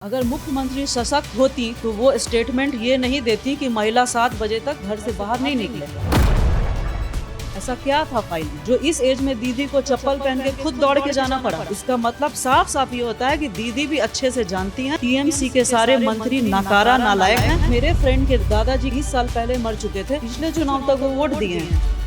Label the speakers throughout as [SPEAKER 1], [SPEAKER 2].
[SPEAKER 1] अगर मुख्यमंत्री सशक्त होती तो वो स्टेटमेंट ये नहीं देती कि महिला 7 बजे तक घर से बाहर नहीं निकले। ऐसा क्या था फाइल में जो इस एज में दीदी को चप्पल पहन के खुद दौड़ के जाना पड़ा? इसका मतलब साफ साफ ये होता है कि दीदी भी अच्छे से जानती हैं टीएमसी के सारे मंत्री नाकारा नालायक हैं। मेरे फ्रेंड के दादाजी 20 साल पहले मर चुके थे, पिछले चुनाव तक वो वोट दिए हैं।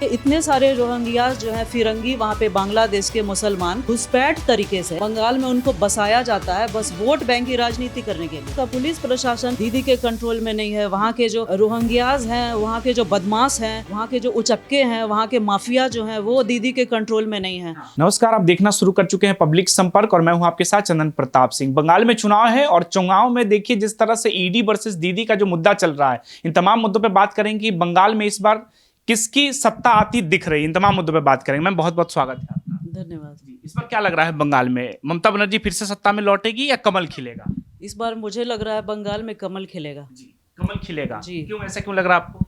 [SPEAKER 1] इतने सारे रोहिंग्या जो है फिरंगी वहाँ पे बांग्लादेश के मुसलमान घुसपैठ तरीके से बंगाल में उनको बसाया जाता है बस वोट बैंक की राजनीति करने के लिए। तो पुलिस प्रशासन दीदी के कंट्रोल में नहीं है। वहाँ के जो रोहिंग्याज हैं, वहाँ के जो बदमाश हैं, वहाँ के जो उचक्के हैं, वहाँ के माफिया जो हैं वो दीदी के कंट्रोल में नहीं है।
[SPEAKER 2] नमस्कार, आप देखना शुरू कर चुके हैं पब्लिक संपर्क और मैं हूं आपके साथ चंदन प्रताप सिंह। बंगाल में चुनाव है और चुनाव में देखिए जिस तरह से ईडी वर्सेस दीदी का जो मुद्दा चल रहा है, इन तमाम मुद्दों पे बात करेंगे कि बंगाल में इस बार किसकी सत्ता आती दिख रही है। इन तमाम मुद्दों पे बात करेंगे। मैं बहुत बहुत स्वागत है आपका।
[SPEAKER 1] धन्यवाद।
[SPEAKER 2] इस बार क्या लग रहा है बंगाल में, ममता बनर्जी फिर से सत्ता में लौटेगी या कमल खिलेगा?
[SPEAKER 1] इस बार मुझे लग रहा है बंगाल में कमल खिलेगा।
[SPEAKER 2] जी, कमल खिलेगा जी। क्यों, ऐसा क्यों लग रहा है आपको?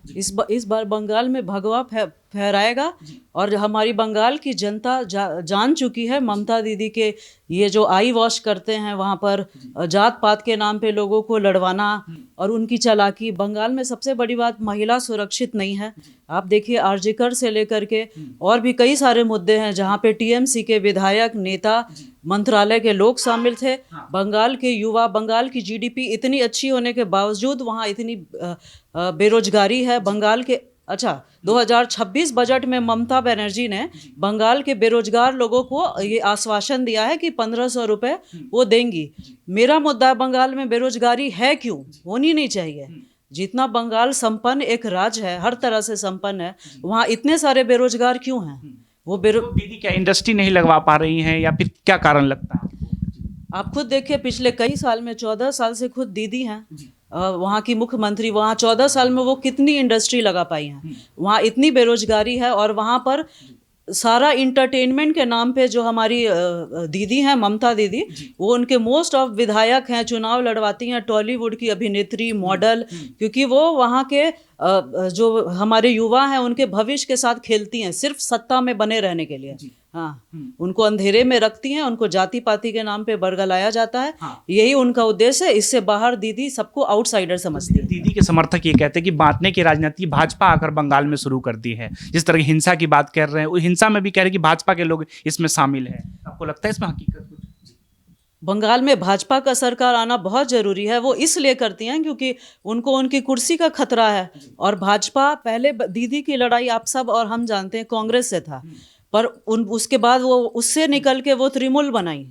[SPEAKER 1] इस बार बंगाल में भगवा फहराएगा और हमारी बंगाल की जनता जान चुकी है ममता दीदी के ये जो आई वॉश करते हैं वहाँ पर जात पात के नाम पे लोगों को लड़वाना और उनकी चालाकी। बंगाल में सबसे बड़ी बात, महिला सुरक्षित नहीं है। आप देखिए आरजीकर से लेकर के और भी कई सारे मुद्दे हैं जहाँ पे टीएमसी के विधायक, नेता, मंत्रालय के लोग शामिल थे। बंगाल के युवा, बंगाल की जीडीपी इतनी अच्छी होने के बावजूद वहाँ इतनी बेरोजगारी है। बंगाल के 2026 बजट में ममता बनर्जी ने बंगाल के बेरोजगार लोगों को ये आश्वासन दिया है कि 1500 रुपए वो देंगी। मेरा मुद्दा बंगाल में बेरोजगारी है क्यों? होनी नहीं चाहिए। जितना बंगाल संपन्न एक राज्य है, हर तरह से संपन्न है, वहाँ इतने सारे बेरोजगार क्यों हैं? वो
[SPEAKER 2] दीदी क्या इंडस्ट्री नहीं लगवा पा रही हैं या फिर क्या कारण लगता है?
[SPEAKER 1] आप खुद देखिए, पिछले कई साल में 14 साल से खुद दीदी हैं वहाँ की मुख्यमंत्री। वहाँ 14 साल में वो कितनी इंडस्ट्री लगा पाई हैं? वहाँ इतनी बेरोजगारी है और वहाँ पर सारा इंटरटेनमेंट के नाम पे जो हमारी दीदी हैं ममता दीदी, वो उनके मोस्ट ऑफ विधायक हैं, चुनाव लड़वाती हैं, टॉलीवुड की अभिनेत्री, मॉडल, क्योंकि वो वहाँ के जो हमारे युवा हैं उनके भविष्य के साथ खेलती हैं सिर्फ सत्ता में बने रहने के लिए। हाँ, उनको अंधेरे में रखती हैं, उनको जाति पाति के नाम पे बरगलाया जाता है। यही उनका उद्देश्य है। इससे बाहर दीदी सबको आउटसाइडर समझती है।
[SPEAKER 2] दीदी के समर्थक ये कहते हैं कि बांटने की राजनीति भाजपा आकर बंगाल में शुरू कर दी है। जिस तरह की हिंसा की बात कर रहे हैं, हिंसा में भी कह रहे हैं कि भाजपा के लोग इसमें शामिल है। आपको लगता है इसमें हकीकत कुछ?
[SPEAKER 1] बंगाल में भाजपा का सरकार आना बहुत जरूरी है। वो इसलिए करती हैं क्योंकि उनको उनकी कुर्सी का खतरा है। और भाजपा पहले दीदी की लड़ाई आप सब और हम जानते हैं कांग्रेस से था, पर उसके बाद वो उससे निकल के वो तृणमूल बनाई।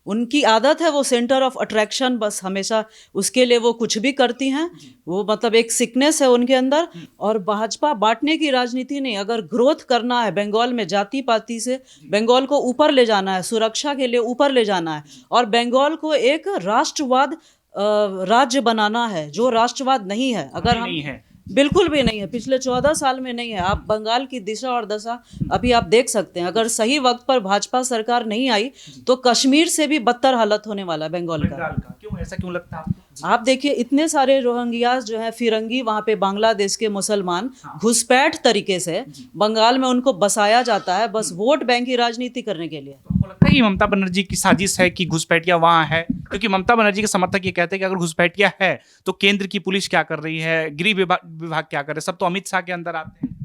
[SPEAKER 1] उनकी आदत है वो सेंटर ऑफ अट्रैक्शन, बस हमेशा उसके लिए वो कुछ भी करती हैं। वो मतलब एक सिकनेस है उनके अंदर। और भाजपा बांटने की राजनीति नहीं, अगर ग्रोथ करना है बंगाल में, जाति पाति से बंगाल को ऊपर ले जाना है, सुरक्षा के लिए ऊपर ले जाना है और बंगाल को एक राष्ट्रवाद राज्य बनाना है, जो राष्ट्रवाद नहीं है। अगर हम
[SPEAKER 2] नहीं है,
[SPEAKER 1] बिल्कुल भी नहीं है, पिछले 14 साल में नहीं है। आप बंगाल की दिशा और दशा अभी आप देख सकते हैं। अगर सही वक्त पर भाजपा सरकार नहीं आई तो कश्मीर से भी बदतर हालत होने वाला है बंगाल का।
[SPEAKER 2] क्यों, ऐसा क्यों लगता है आपको?
[SPEAKER 1] आप देखिए इतने सारे रोहिंग्याज जो है फिरंगी वहाँ पे बांग्लादेश के मुसलमान घुसपैठ तरीके से बंगाल में उनको बसाया जाता है बस वोट बैंक की राजनीति करने के लिए।
[SPEAKER 2] आपको लगता है कि ममता बनर्जी की साजिश है कि घुसपैठिया वहाँ है? क्योंकि ममता बनर्जी के समर्थक ये कहते हैं कि अगर घुसपैठिया है तो केंद्र की पुलिस क्या कर रही है, गृह विभाग क्या कर रहे हैं, सब तो अमित शाह के अंदर आते हैं।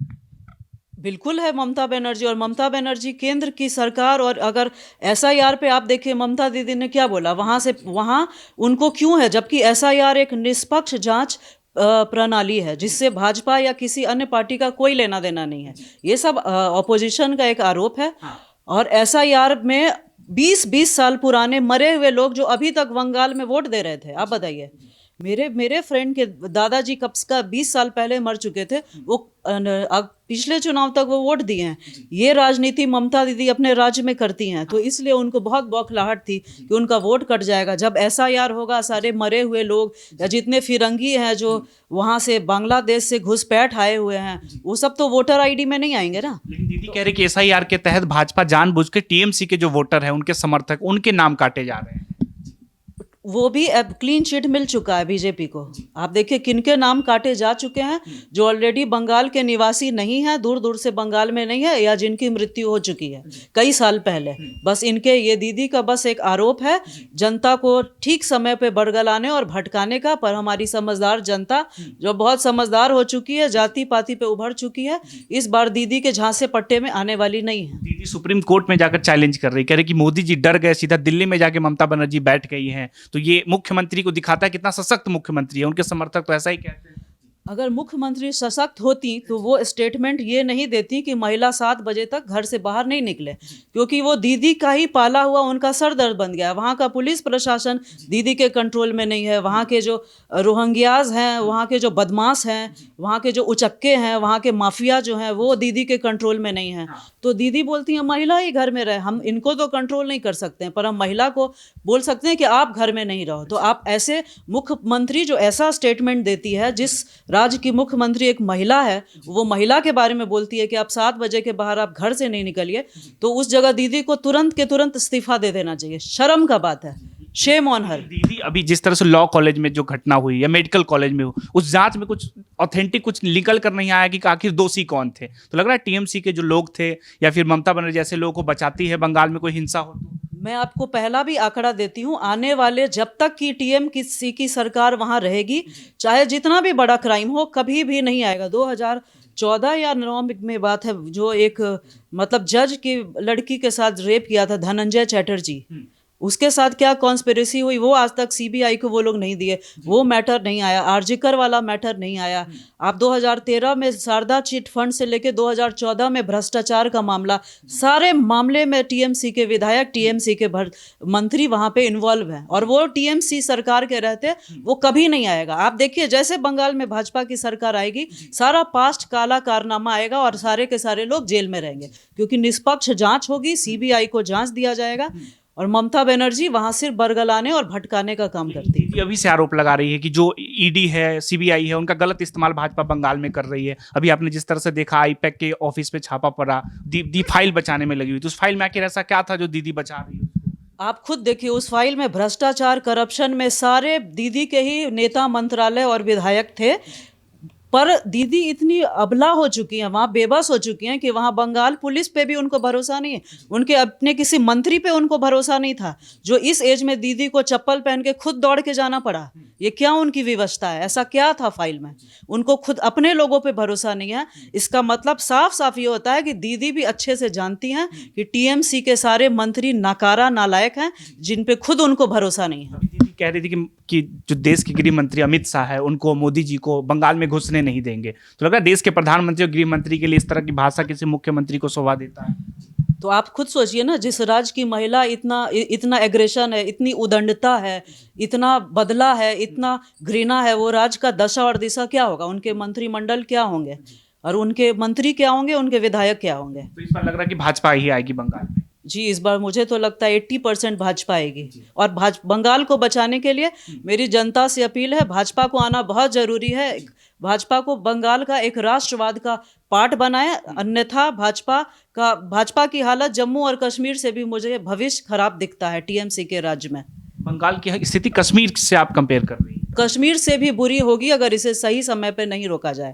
[SPEAKER 1] बिल्कुल है ममता बनर्जी, और ममता बनर्जी केंद्र की सरकार। और अगर एसआईआर पे आप देखिए ममता दीदी ने क्या बोला, वहाँ उनको क्यों है, जबकि एसआईआर एक निष्पक्ष जांच प्रणाली है जिससे भाजपा या किसी अन्य पार्टी का कोई लेना देना नहीं है। ये सब ऑपोजिशन का एक आरोप है। और एसआईआर में 20-20 साल पुराने मरे हुए लोग जो अभी तक बंगाल में वोट दे रहे थे। आप बताइए, मेरे फ्रेंड के दादाजी कब का 20 साल पहले मर चुके थे, वो पिछले चुनाव तक वो वोट दिए हैं। ये राजनीति ममता दीदी अपने राज्य में करती हैं, तो इसलिए उनको बहुत बौखलाहट थी कि उनका वोट कट जाएगा। जब एसआईआर होगा, सारे मरे हुए लोग या जितने फिरंगी हैं जो वहाँ से बांग्लादेश से घुसपैठ आए हुए हैं, वो सब तो वोटर आईडी में नहीं आएंगे ना।
[SPEAKER 2] लेकिन दीदी कह रही कि एसआईआर के तहत भाजपा जानबूझ के टीएमसी के जो वोटर है, उनके समर्थक, उनके नाम काटे जा रहे हैं।
[SPEAKER 1] वो भी अब क्लीन चिट मिल चुका है बीजेपी को। आप देखिए किनके नाम काटे जा चुके हैं जो ऑलरेडी बंगाल के निवासी नहीं है, दूर दूर से बंगाल में नहीं है, या जिनकी मृत्यु हो चुकी है कई साल पहले। बस इनके ये दीदी का बस एक आरोप है जनता को ठीक समय पे बरगलाने और भटकाने का। पर हमारी समझदार जनता जो बहुत समझदार हो चुकी है, जाति पाति पे उभर चुकी है, इस बार दीदी के झांसे पट्टे में आने वाली नहीं है।
[SPEAKER 2] दीदी सुप्रीम कोर्ट में जाकर चैलेंज कर रही, कह रही कि मोदी जी डर गए, सीधा दिल्ली में जाके ममता बनर्जी बैठ गई हैं। तो ये मुख्यमंत्री को दिखाता है कितना सशक्त मुख्यमंत्री है। उनके समर्थक तो ऐसा ही कहते हैं।
[SPEAKER 1] अगर मुख्यमंत्री सशक्त होती तो वो स्टेटमेंट ये नहीं देती कि महिला 7 बजे तक घर से बाहर नहीं निकले, क्योंकि वो दीदी का ही पाला हुआ उनका सर दर्द बन गया है। वहाँ का पुलिस प्रशासन दीदी के कंट्रोल में नहीं है। वहाँ के जो रोहिंग्याज हैं, वहाँ के जो बदमाश हैं, वहाँ के जो उचक्के हैं, वहाँ के माफिया जो हैं, वो दीदी के कंट्रोल में नहीं है। तो दीदी बोलती हैं महिला ही घर में रहे, हम इनको तो कंट्रोल नहीं कर सकते हैं, पर हम महिला को बोल सकते हैं कि आप घर में नहीं रहो। तो आप ऐसे मुख्यमंत्री जो ऐसा स्टेटमेंट देती है, जिस राज्य की मुख्यमंत्री एक महिला है, वो महिला के बारे में बोलती है कि आप 7 बजे के बाहर आप घर से नहीं निकलिए, तो उस जगह दीदी को तुरंत के तुरंत इस्तीफा दे देना चाहिए। शर्म का बात है, शेम ऑन हर।
[SPEAKER 2] दीदी अभी जिस तरह से लॉ कॉलेज में जो घटना हुई या मेडिकल कॉलेज में हो, उस जांच में कुछ ऑथेंटिक कुछ निकल कर नहीं आया कि आखिर दोषी कौन थे। तो लग रहा है टीएमसी के जो लोग थे या फिर ममता बनर्जी जैसे लोगों को बचाती है बंगाल में कोई हिंसा हो तो।
[SPEAKER 1] मैं आपको पहला भी आंकड़ा देती हूँ, आने वाले जब तक की टीएमसी की सरकार वहाँ रहेगी, चाहे जितना भी बड़ा क्राइम हो, कभी भी नहीं आएगा। 2014 या 9 में बात है, जो एक मतलब जज की लड़की के साथ रेप किया था धनंजय चैटर्जी, उसके साथ क्या कॉन्स्पिरेसी हुई वो आज तक सीबीआई को वो लोग नहीं दिए, वो मैटर नहीं आया। आरजीकर वाला मैटर नहीं आया। आप 2013 में शारदा चिट फंड से लेके 2014 में भ्रष्टाचार का मामला, सारे मामले में टीएमसी के विधायक, टीएमसी के मंत्री वहाँ पे इन्वॉल्व हैं, और वो टीएमसी सरकार के रहते वो कभी नहीं आएगा। आप देखिए जैसे बंगाल में भाजपा की सरकार आएगी, सारा पास्ट काला कारनामा आएगा और सारे के सारे लोग जेल में रहेंगे, क्योंकि निष्पक्ष जांच होगी, सीबीआई को जांच दिया जाएगा, और ममता बनर्जी वहां सिर्फ बरगलाने और भटकाने का काम करती है।
[SPEAKER 2] दीदी अभी से आरोप लगा रही है कि जो ईडी है, सीबीआई है, उनका गलत इस्तेमाल भाजपा बंगाल में कर रही है। अभी आपने जिस तरह से देखा आईपैक के ऑफिस पे छापा पड़ा, दी फाइल बचाने में लगी हुई, तो उस फाइल में आखिर ऐसा क्या था जो दीदी बचा रही है?
[SPEAKER 1] आप खुद देखिए, उस फाइल में भ्रष्टाचार, करप्शन में सारे दीदी के ही नेता, मंत्रालय और विधायक थे। पर दीदी इतनी अबला हो चुकी हैं, वहाँ बेबस हो चुकी हैं कि वहाँ बंगाल पुलिस पे भी उनको भरोसा नहीं है, उनके अपने किसी मंत्री पे उनको भरोसा नहीं था, जो इस एज में दीदी को चप्पल पहन के खुद दौड़ के जाना पड़ा। ये क्या उनकी व्यवस्था है? ऐसा क्या था फाइल में? उनको खुद अपने लोगों पे भरोसा नहीं है। इसका मतलब साफ साफ ये होता है कि दीदी भी अच्छे से जानती हैं कि टीएमसी के सारे मंत्री नाकारा, नालायक हैं, जिन पे खुद उनको भरोसा नहीं है।
[SPEAKER 2] दीदी कह रही थी कि जो देश के गृह मंत्री अमित शाह है, उनको, मोदी जी को बंगाल में घुसने नहीं देंगे। तो लग रहा है देश के प्रधानमंत्री और गृह मंत्री के लिए इस तरह की भाषा किसी मुख्यमंत्री को शोभा देता है?
[SPEAKER 1] तो आप खुद सोचिए ना, जिस राज्य की महिला इतना एग्रेशन है, इतनी उदंडता है, इतना बदला है, इतना घृणा है, वो राज्य का दशा और दिशा क्या होगा? उनके मंत्रिमंडल क्या होंगे, और उनके मंत्री क्या होंगे, उनके विधायक क्या होंगे?
[SPEAKER 2] तो इस बार लग रहा है कि भाजपा ही आएगी बंगाल में।
[SPEAKER 1] जी, इस बार मुझे तो लगता है 80% भाजपा आएगी। और बंगाल को बचाने के लिए मेरी जनता से अपील है, भाजपा को आना बहुत ज़रूरी है। भाजपा को बंगाल का एक राष्ट्रवाद का पार्ट बनाए, अन्यथा भाजपा की हालत जम्मू और कश्मीर से भी मुझे भविष्य खराब दिखता है टीएमसी के राज्य में।
[SPEAKER 2] बंगाल की स्थिति कश्मीर से आप कंपेयर कर रही हैं?
[SPEAKER 1] कश्मीर से भी बुरी होगी अगर इसे सही समय पे नहीं रोका जाए।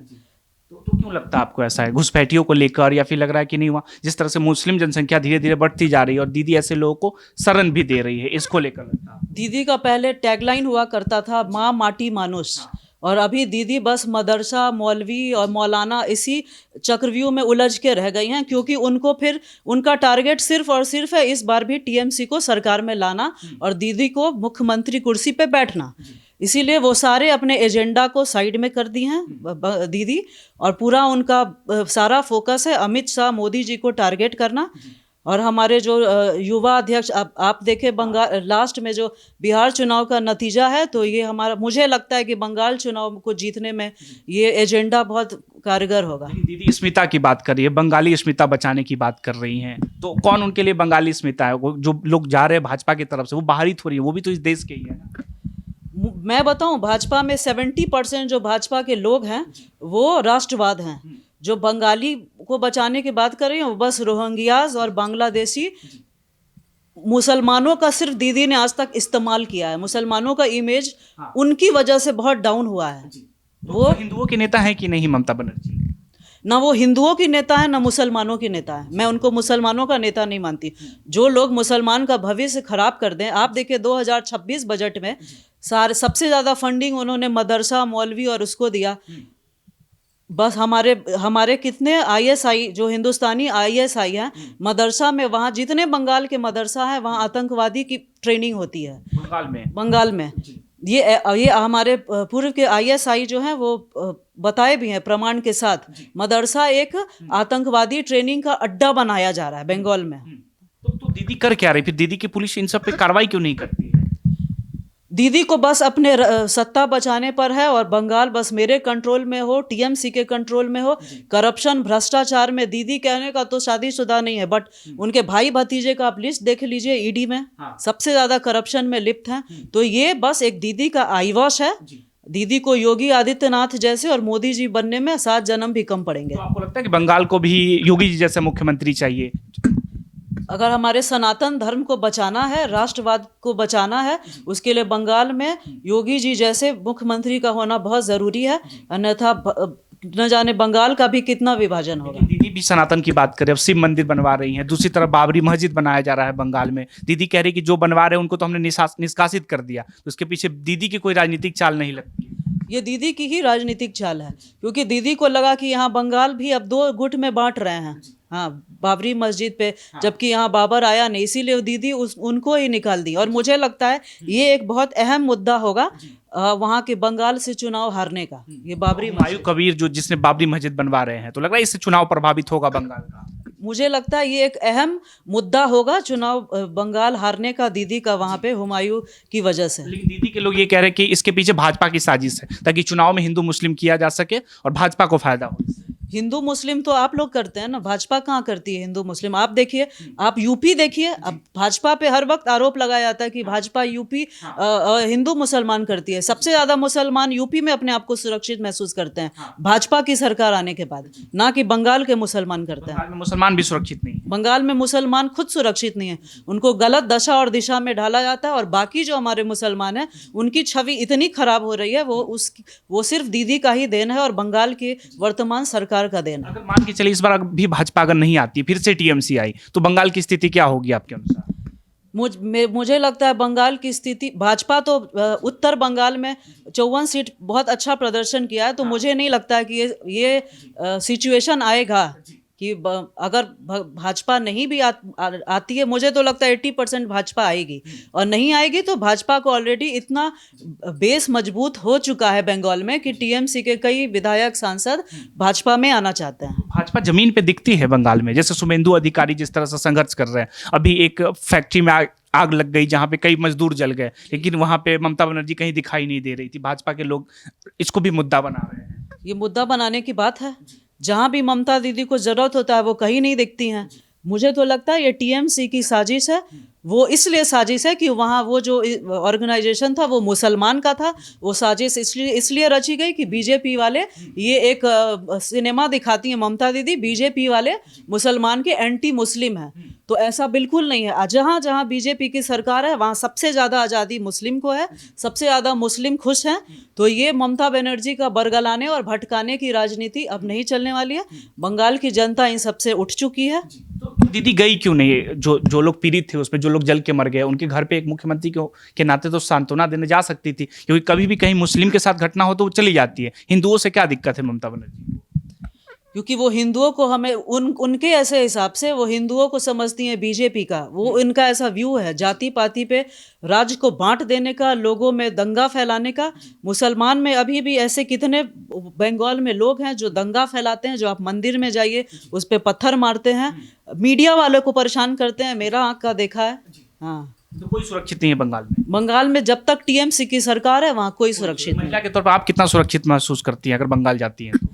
[SPEAKER 2] तो क्यों लगता है आपको ऐसा है, घुसपैठियों को लेकर, या फिर लग रहा है कि नहीं, हुआ जिस तरह से मुस्लिम जनसंख्या धीरे धीरे बढ़ती जा रही है और दीदी ऐसे लोगों को शरण भी दे रही है, इसको लेकर लगता है?
[SPEAKER 1] दीदी का पहले टैगलाइन हुआ करता था माँ माटी मानुष, और अभी दीदी बस मदरसा, मौलवी और मौलाना इसी चक्रव्यूह में उलझ के रह गई हैं, क्योंकि उनको फिर उनका टारगेट सिर्फ और सिर्फ है इस बार भी टीएमसी को सरकार में लाना और दीदी को मुख्यमंत्री कुर्सी पे बैठना। इसीलिए वो सारे अपने एजेंडा को साइड में कर दी हैं दीदी, और पूरा उनका सारा फोकस है अमित शाह, मोदी जी को टारगेट करना। और हमारे जो युवा अध्यक्ष, आप देखें बंगाल लास्ट में जो बिहार चुनाव का नतीजा है, तो ये हमारा, मुझे लगता है कि बंगाल चुनाव को जीतने में ये एजेंडा बहुत कारगर होगा।
[SPEAKER 2] दीदी स्मिता की बात कर रही है, बंगाली स्मिता बचाने की बात कर रही हैं, तो कौन उनके लिए बंगाली स्मिता है? वो जो लोग जा रहे हैं भाजपा की तरफ से, वो बाहरी थोड़ी है, वो भी तो इस देश के ही है।
[SPEAKER 1] मैं बताऊं, भाजपा में 70% जो भाजपा के लोग हैं वो राष्ट्रवाद हैं। जो बंगाली को बचाने की बात कर रही हैं वो बस रोहिंग्याज और बांग्लादेशी, मुसलमानों का सिर्फ दीदी ने आज तक इस्तेमाल किया है। मुसलमानों का इमेज उनकी वजह से बहुत डाउन हुआ है।
[SPEAKER 2] तो वो हिंदुओं के नेता हैं कि नहीं ममता बनर्जी?
[SPEAKER 1] ना वो हिंदुओं की नेता है ना मुसलमानों की नेता है। मैं उनको मुसलमानों का नेता नहीं मानती। जो लोग मुसलमान का भविष्य खराब कर दें, आप देखिए 2026 बजट में सारे सबसे ज़्यादा फंडिंग उन्होंने मदरसा, मौलवी और उसको दिया। बस हमारे कितने आईएसआई जो हिंदुस्तानी आईएसआई हैं मदरसा में, वहाँ जितने बंगाल के मदरसा है वहाँ आतंकवादी की ट्रेनिंग होती है बंगाल में। ये हमारे पूर्व के आईएसआई जो हैं वो बताए भी हैं प्रमाण के साथ, मदरसा एक आतंकवादी ट्रेनिंग का अड्डा बनाया जा रहा है बंगाल में।
[SPEAKER 2] तो दीदी कर क्या रही? फिर दीदी की पुलिस इन सब पे कार्रवाई क्यों नहीं करती है?
[SPEAKER 1] दीदी को बस अपने सत्ता बचाने पर है, और बंगाल बस मेरे कंट्रोल में हो, टीएमसी के कंट्रोल में हो। करप्शन, भ्रष्टाचार में दीदी कहने का तो शादीशुदा नहीं है, बट उनके भाई भतीजे का आप लिस्ट देख लीजिए, ईडी में सबसे ज्यादा करप्शन में लिप्त हैं। तो ये बस एक दीदी का आईवॉश है। दीदी को योगी आदित्यनाथ जैसे और मोदी जी बनने में 7 जन्म भी कम पड़ेंगे।
[SPEAKER 2] तो आपको लगता है कि बंगाल को भी योगी जी जैसे मुख्यमंत्री चाहिए?
[SPEAKER 1] अगर हमारे सनातन धर्म को बचाना है, राष्ट्रवाद को बचाना है, उसके लिए बंगाल में योगी जी जैसे मुख्यमंत्री का होना बहुत ज़रूरी है। अन्यथा न जाने बंगाल का भी कितना विभाजन होगा।
[SPEAKER 2] दीदी भी सनातन की बात करें, अब शिव मंदिर बनवा रही हैं, दूसरी तरफ बाबरी मस्जिद बनाया जा रहा है बंगाल में। दीदी कह रही कि जो बनवा रहे हैं उनको तो हमने निष्कासित कर दिया। तो उसके पीछे दीदी की कोई राजनीतिक चाल नहीं लगती?
[SPEAKER 1] ये दीदी की ही राजनीतिक चाल है, क्योंकि दीदी को लगा कि यहाँ बंगाल भी अब 2 गुट में बांट रहे हैं। हाँ, बाबरी मस्जिद पे, जबकि यहाँ बाबर आया नहीं, इसीलिए दीदी उनको ही निकाल दी। और मुझे लगता है ये एक बहुत अहम मुद्दा होगा वहाँ के बंगाल से चुनाव हारने का। ये बाबरी
[SPEAKER 2] हुमायूं कबीर जो जिसने बाबरी मस्जिद बनवा रहे हैं, तो लग रहा है इससे चुनाव प्रभावित होगा बंगाल का?
[SPEAKER 1] मुझे लगता है ये एक अहम मुद्दा होगा चुनाव बंगाल हारने का दीदी का वहाँ पे हुमायूं की वजह से।
[SPEAKER 2] लेकिन दीदी के लोग ये कह रहे हैं कि इसके पीछे भाजपा की साजिश है, ताकि चुनाव में हिंदू मुस्लिम किया जा सके और भाजपा को फायदा हो।
[SPEAKER 1] हिंदू मुस्लिम तो आप लोग करते हैं ना, भाजपा कहाँ करती है हिंदू मुस्लिम? आप देखिए, आप यूपी देखिए, अब भाजपा पे हर वक्त आरोप लगाया जाता है कि भाजपा यूपी हिंदू मुसलमान करती है। सबसे ज्यादा मुसलमान यूपी में अपने आप को सुरक्षित महसूस करते हैं भाजपा की सरकार आने के बाद, ना कि बंगाल के मुसलमान करते हैं।
[SPEAKER 2] मुसलमान भी सुरक्षित नहीं है
[SPEAKER 1] बंगाल में, मुसलमान खुद सुरक्षित नहीं है, उनको गलत दशा और दिशा में ढाला जाता है। और बाकी जो हमारे मुसलमान हैं उनकी छवि इतनी खराब हो रही है, वो सिर्फ दीदी का ही देन है और बंगाल की वर्तमान सरकार का देन है।
[SPEAKER 2] अगर मान के चलिए इस बार भी भाजपा अगर नहीं आती, फिर से टीएमसी आई, तो बंगाल की स्थिति क्या होगी आपके अनुसार?
[SPEAKER 1] मुझे लगता है बंगाल की स्थिति, भाजपा तो उत्तर बंगाल में 54 सीट बहुत अच्छा प्रदर्शन किया है, तो मुझे नहीं लगता है कि ये सिचुएशन आएगा कि अगर भाजपा नहीं भी आती है। मुझे तो लगता है 80% भाजपा आएगी, और नहीं आएगी तो भाजपा को ऑलरेडी इतना बेस मजबूत हो चुका है बंगाल में कि टीएमसी के कई विधायक सांसद भाजपा में आना चाहते हैं।
[SPEAKER 2] भाजपा जमीन पे दिखती है बंगाल में, जैसे शुभेंदु अधिकारी जिस तरह से संघर्ष कर रहे हैं। अभी एक फैक्ट्री में आग लग गई जहां पे कई मजदूर जल गए, लेकिन वहां पे ममता बनर्जी कहीं दिखाई नहीं दे रही थी। भाजपा के लोग इसको भी मुद्दा बना रहे हैं।
[SPEAKER 1] ये मुद्दा बनाने की बात है, जहां भी ममता दीदी को जरूरत होता है वो कहीं नहीं दिखती हैं। मुझे तो लगता है ये टीएमसी की साजिश है। वो इसलिए साजिश है कि वहाँ वो जो ऑर्गेनाइजेशन था वो मुसलमान का था। वो साजिश इसलिए रची गई कि बीजेपी वाले, ये एक सिनेमा दिखाती हैं ममता दीदी, बीजेपी वाले मुसलमान के एंटी मुस्लिम हैं। तो ऐसा बिल्कुल नहीं है। जहाँ जहाँ बीजेपी की सरकार है वहाँ सबसे ज़्यादा आज़ादी मुस्लिम को है, सबसे ज़्यादा मुस्लिम खुश हैं। तो ये ममता बनर्जी का बरगलाने और भटकाने की राजनीति अब नहीं चलने वाली है। बंगाल की जनता इन सबसे उठ चुकी है।
[SPEAKER 2] तो दीदी गई क्यों नहीं? जो लोग पीड़ित थे उसमें, जो लोग जल के मर गए, उनके घर पे एक मुख्यमंत्री के नाते तो सांत्वना देने जा सकती थी, क्योंकि कभी भी कहीं मुस्लिम के साथ घटना हो तो वो चली जाती है। हिंदुओं से क्या दिक्कत है ममता बनर्जी?
[SPEAKER 1] क्योंकि वो हिंदुओं को, हमें उनके ऐसे हिसाब से वो हिंदुओं को समझती हैं बीजेपी का, वो इनका ऐसा व्यू है जाति पाति पे, राज्य को बांट देने का, लोगों में दंगा फैलाने का। मुसलमान में अभी भी ऐसे कितने बंगाल में लोग हैं जो दंगा फैलाते हैं, जो आप मंदिर में जाइए उस पर पत्थर मारते हैं, मीडिया वालों को परेशान करते हैं, मेरा आँख का देखा है। हाँ,
[SPEAKER 2] तो कोई सुरक्षित नहीं है बंगाल में।
[SPEAKER 1] बंगाल में जब तक टीएमसी की सरकार है वहाँ कोई सुरक्षित नहीं।
[SPEAKER 2] महिला के तौर पर आप कितना सुरक्षित महसूस करती हैं अगर बंगाल जाती हैं?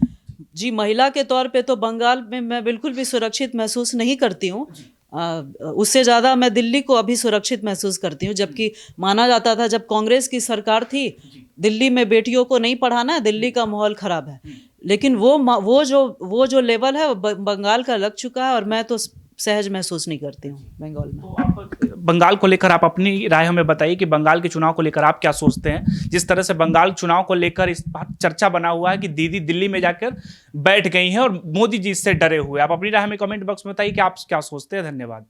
[SPEAKER 1] जी, महिला के तौर पे तो बंगाल में मैं बिल्कुल भी सुरक्षित महसूस नहीं करती हूँ। उससे ज़्यादा मैं दिल्ली को अभी सुरक्षित महसूस करती हूँ। जबकि माना जाता था जब कांग्रेस की सरकार थी, दिल्ली में बेटियों को नहीं पढ़ाना है, दिल्ली का माहौल ख़राब है। लेकिन वो जो लेवल है वो बंगाल का लग चुका है। और मैं तो सहज महसूस नहीं करती हूँ बंगाल में।
[SPEAKER 2] तो आप बंगाल को लेकर आप अपनी राय हमें बताइए कि बंगाल के चुनाव को लेकर आप क्या सोचते हैं। जिस तरह से बंगाल चुनाव को लेकर इस बार चर्चा बना हुआ है कि दीदी दिल्ली में जाकर बैठ गई हैं और मोदी जी इससे डरे हुए। आप अपनी राय हमें कमेंट बॉक्स में बताइए कि आप क्या सोचते हैं। धन्यवाद।